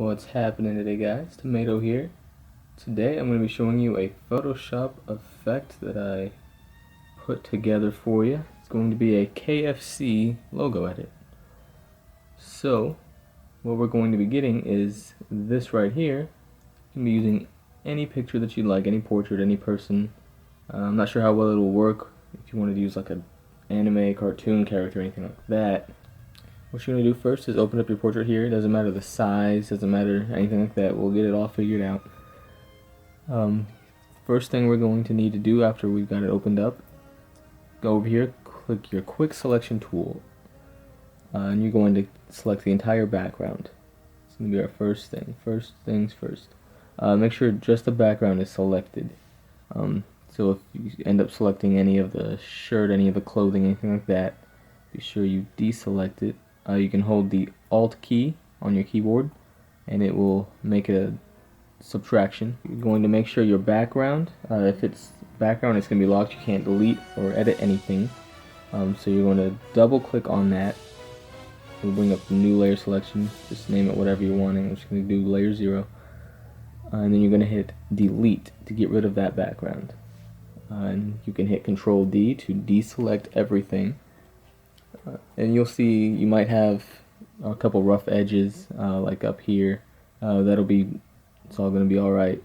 What's happening today, guys? Tomato here. Today I'm going to be showing you a Photoshop effect that I put together for you. It's going to be a KFC logo edit. So what we're going to be getting is this right here. You can be using any picture that you like, any portrait, any person. I'm not sure how well it'll work if you wanted to use like an anime, cartoon character, or anything like that. What you're going to do first is open up your portrait here. It doesn't matter the size, doesn't matter anything like that. We'll get it all figured out. First thing we're going to need to do after we've got it opened up, go over here, click your quick selection tool, and you're going to select the entire background. It's going to be our first thing. First things first. Make sure just the background is selected. So if you end up selecting any of the shirt, any of the clothing, anything like that, be sure you deselect it. You can hold the Alt key on your keyboard and it will make a subtraction. You're going to make sure your background, if it's background, it's going to be locked. You can't delete or edit anything. So you're going to double click on that. It'll bring up the new layer selection. Just name it whatever you're wanting. I'm just going to do layer 0. And then you're going to hit delete to get rid of that background. And you can hit Control D to deselect everything. And you'll see you might have a couple rough edges like up here. It's all going to be alright.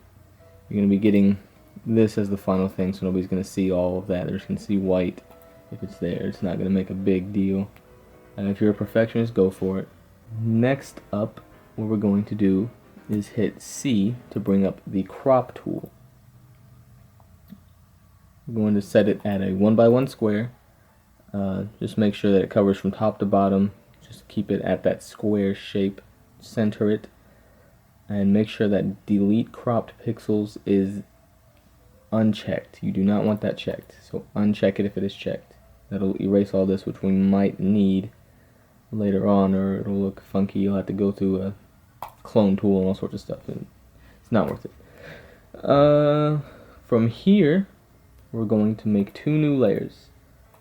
You're going to be getting this as the final thing, so nobody's going to see all of that. They're just going to see white if it's there. It's not going to make a big deal. And if you're a perfectionist, go for it. Next up, what we're going to do is hit C to bring up the crop tool. We're going to set it at a 1x1 square. Just make sure that it covers from top to bottom. Just keep it at that square shape. Center it. And make sure that delete cropped pixels is unchecked. You do not want that checked. So uncheck it if it is checked. That'll erase all this, which we might need later on, or it'll look funky. You'll have to go through a clone tool and all sorts of stuff. And it's not worth it. From here, we're going to make 2 new layers.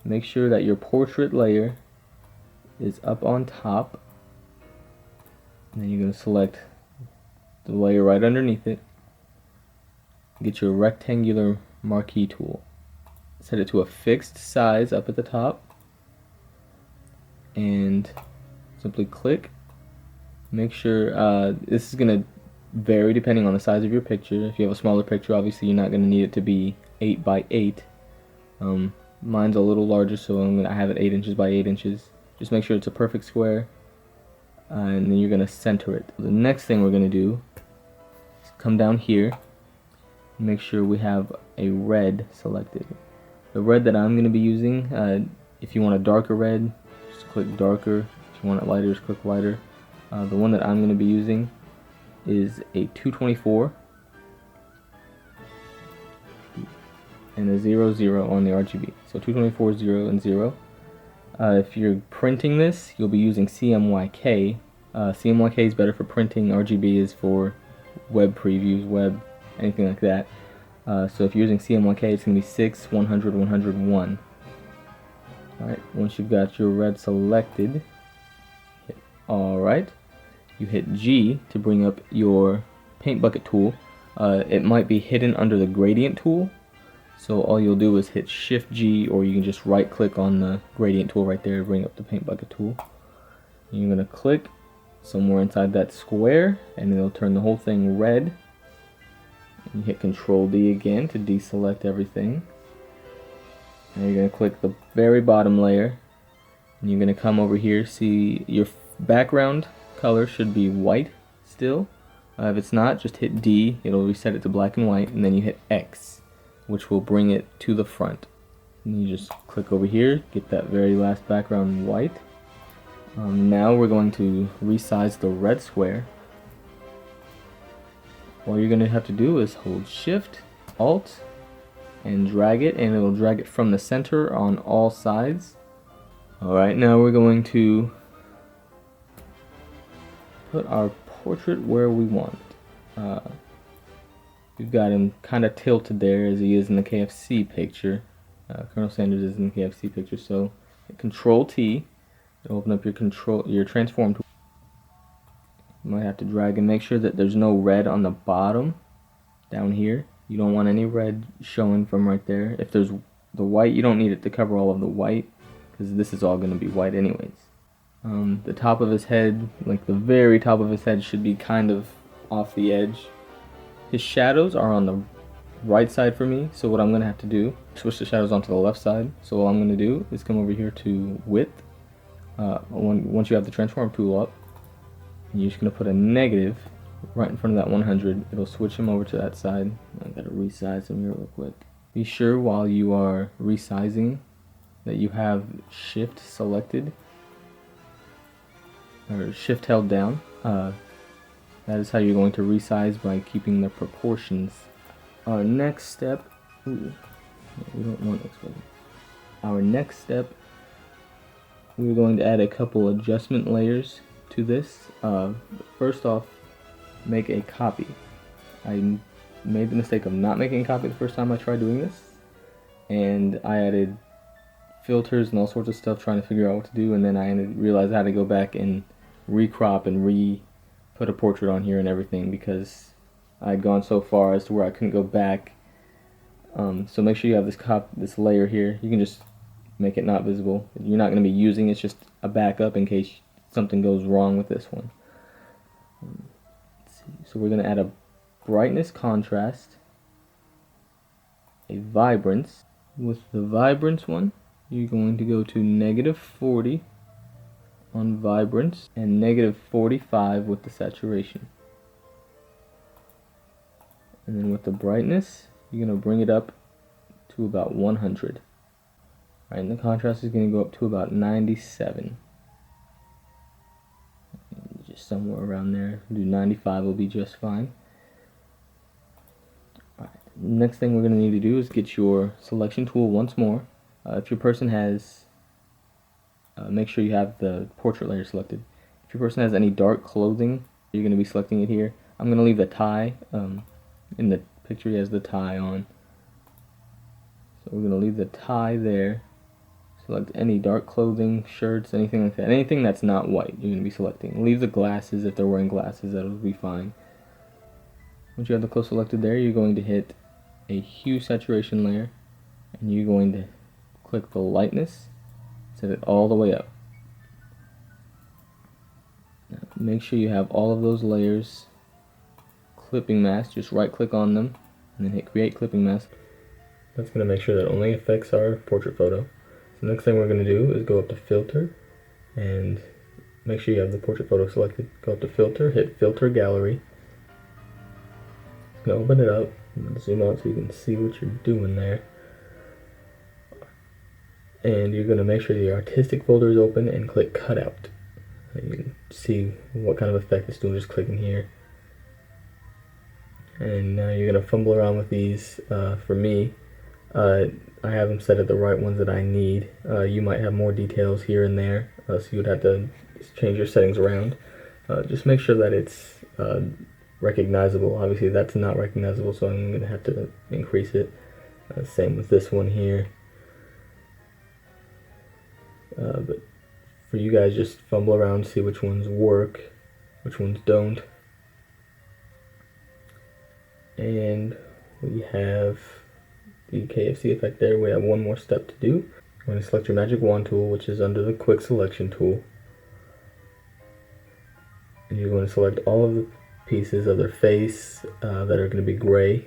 Make sure that your portrait layer is up on top. And then you're going to select the layer right underneath it. Get your rectangular marquee tool. Set it to a fixed size up at the top. And simply click. Make sure, this is going to vary depending on the size of your picture. If you have a smaller picture, obviously you're not going to need it to be 8x8. Mine's a little larger, so I have it 8 inches by 8 inches. Just make sure it's a perfect square, and then you're going to center it. The next thing we're going to do is come down here and make sure we have a red selected. The red that I'm going to be using, if you want a darker red, just click darker. If you want it lighter, just click lighter. The one that I'm going to be using is a 224 and a 00 on the RGB. So 224, 0, and 0. If you're printing this, you'll be using CMYK. CMYK is better for printing. RGB is for web previews, web, anything like that. So if you're using CMYK, it's going to be 6, 100, 101. Alright, once you've got your red selected, hit alright. You hit G to bring up your paint bucket tool. It might be hidden under the gradient tool. So all you'll do is hit Shift G, or you can just right click on the gradient tool right there to bring up the paint bucket tool. And you're going to click somewhere inside that square and it'll turn the whole thing red. And you hit Control D again to deselect everything. And you're going to click the very bottom layer and you're going to come over here. See, your background color should be white still. If it's not, just hit D, it'll reset it to black and white, and then you hit X, which will bring it to the front. And you just click over here, get that very last background white. Now we're going to resize the red square. All you're going to have to do is hold Shift, Alt, and drag it, and it'll drag it from the center on all sides. Alright, now we're going to put our portrait where we want it. We've got him kind of tilted there as he is in the KFC picture. Colonel Sanders is in the KFC picture, so hit Control T to open up your transform tool. You might have to drag and make sure that there's no red on the bottom down here. You don't want any red showing from right there. If there's the white, you don't need it to cover all of the white, because this is all going to be white anyways. The top of his head, like the very top of his head, should be kind of off the edge. His shadows are on the right side for me, so what I'm going to have to do, switch the shadows onto the left side. So what I'm going to do is come over here to width. Once you have the transform tool up, and you're just going to put a negative right in front of that 100. It'll switch him over to that side. I gotta resize him here real quick. Be sure while you are resizing that you have shift selected, or shift held down. That is how you're going to resize, by keeping the proportions. Our next step, we don't want exposure. Our next step, we're going to add a couple adjustment layers to this. First off, make a copy. I made the mistake of not making a copy the first time I tried doing this, and I added filters and all sorts of stuff trying to figure out what to do, and then I realized I had to go back and recrop and put a portrait on here and everything, because I had gone so far as to where I couldn't go back. So make sure you have this layer here. You can just make it not visible. You're not going to be using it, it's just a backup in case something goes wrong with this one. So we're going to add a brightness contrast, a vibrance. With the vibrance one, you're going to go to -40 on vibrance and -45 with the saturation. And then with the brightness, you're going to bring it up to about 100. Right, and the contrast is going to go up to about 97. Just somewhere around there. Do 95 will be just fine. Alright, next thing we're going to need to do is get your selection tool once more. If your person has, make sure you have the portrait layer selected. If your person has any dark clothing, you're going to be selecting it here. I'm going to leave the tie. In the picture he has the tie on. So we're going to leave the tie there. Select any dark clothing, shirts, anything like that. Anything that's not white, you're going to be selecting. Leave the glasses if they're wearing glasses, that'll be fine. Once you have the clothes selected there, you're going to hit a hue saturation layer, and you're going to click the lightness, set it all the way up. Now, make sure you have all of those layers. Clipping mask, just right click on them, and then hit create clipping mask. That's going to make sure that it only affects our portrait photo. The next thing we're going to do is go up to filter, and make sure you have the portrait photo selected. Go up to filter, hit filter gallery. Now open it up, and zoom out so you can see what you're doing there. And you're going to make sure the artistic folder is open and click cutout. You can see what kind of effect it's doing just clicking here. And now you're going to fumble around with these. For me, I have them set at the right ones that I need. You might have more details here and there, so you would have to change your settings around. Just make sure that it's recognizable. Obviously that's not recognizable, so I'm going to have to increase it. Same with this one here. But for you guys, just fumble around, see which ones work, which ones don't. And we have the KFC effect there. We have one more step to do. I'm going to select your magic wand tool, which is under the quick selection tool. And you're going to select all of the pieces of their face that are going to be gray.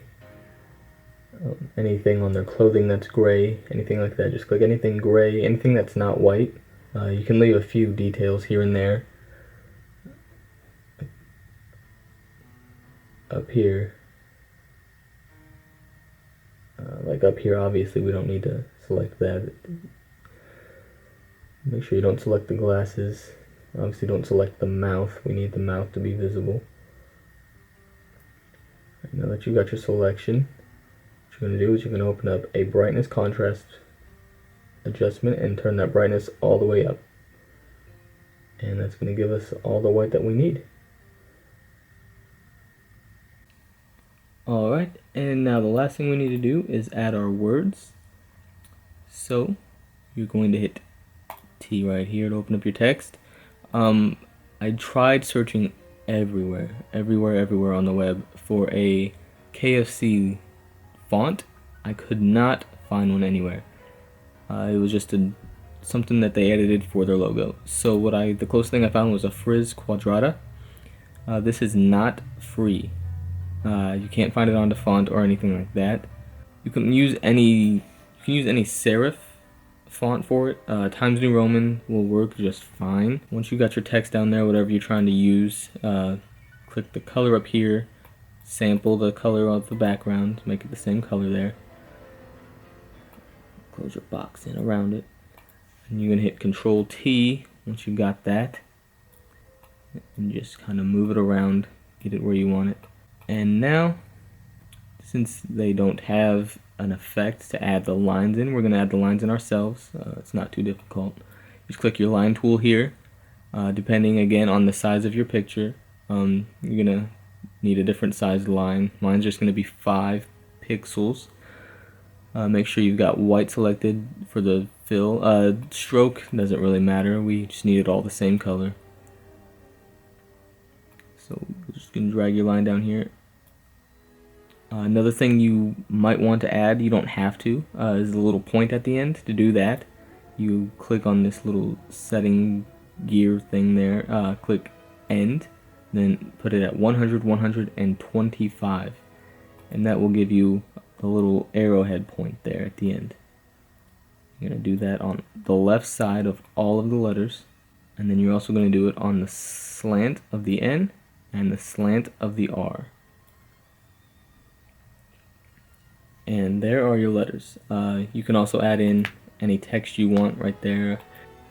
Anything on their clothing that's gray, anything like that. Just click anything gray, anything that's not white. You can leave a few details here and there. Up here. Like up here, obviously we don't need to select that. Make sure you don't select the glasses. Obviously don't select the mouth. We need the mouth to be visible. Right, now that you got your selection, what you're going to do is you're going to open up a brightness contrast adjustment and turn that brightness all the way up. And that's going to give us all the white that we need. Alright, and now the last thing we need to do is add our words. So, you're going to hit T right here to open up your text. I tried searching everywhere, everywhere on the web for a KFC font. I could not find one anywhere. It was just something that they edited for their logo. So the closest thing I found was a Frizz Quadrata. This is not free. You can't find it on the font or anything like that. You can use any serif font for it. Times New Roman will work just fine. Once you got your text down there, whatever you're trying to use, click the color up here, sample the color of the background, make it the same color there. Close your box in around it. And you're gonna hit Control T once you got that. And just kind of move it around, get it where you want it. And now, since they don't have an effect to add the lines in, we're going to add the lines in ourselves. It's not too difficult. Just click your line tool here. Depending again on the size of your picture, you're going to need a different size line. Mine's just going to be 5 pixels. Make sure you've got white selected for the fill. Stroke doesn't really matter. We just need it all the same color. So we're just going to drag your line down here. Another thing you might want to add, you don't have to, is a little point at the end. To do that, you click on this little setting gear thing there, click end, then put it at 100, 125, and that will give you a little arrowhead point there at the end. You're going to do that on the left side of all of the letters, and then you're also going to do it on the slant of the N and the slant of the R. And there are your letters. You can also add in any text you want right there.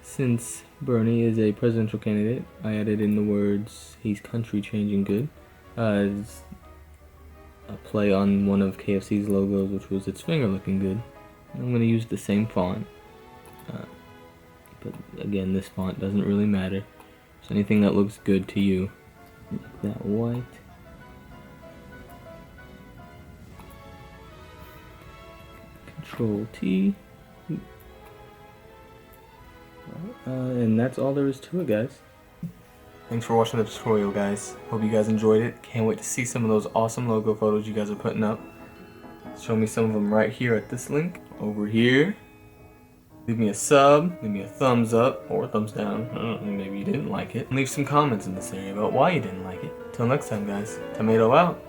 Since Bernie is a presidential candidate, I added in the words, "He's country changing good," as a play on one of KFC's logos, which was its finger looking good. And I'm going to use the same font. But again, this font doesn't really matter. It's anything that looks good to you. Make that white. Control T. And that's all there is to it, guys. Thanks for watching the tutorial, guys. Hope you guys enjoyed it. Can't wait to see some of those awesome logo photos you guys are putting up. Show me some of them right here at this link over here. Leave me a sub, leave me a thumbs up or a thumbs down. I don't know, maybe you didn't like it. Leave some comments in this area about why you didn't like it. Till next time, guys. Tomato out.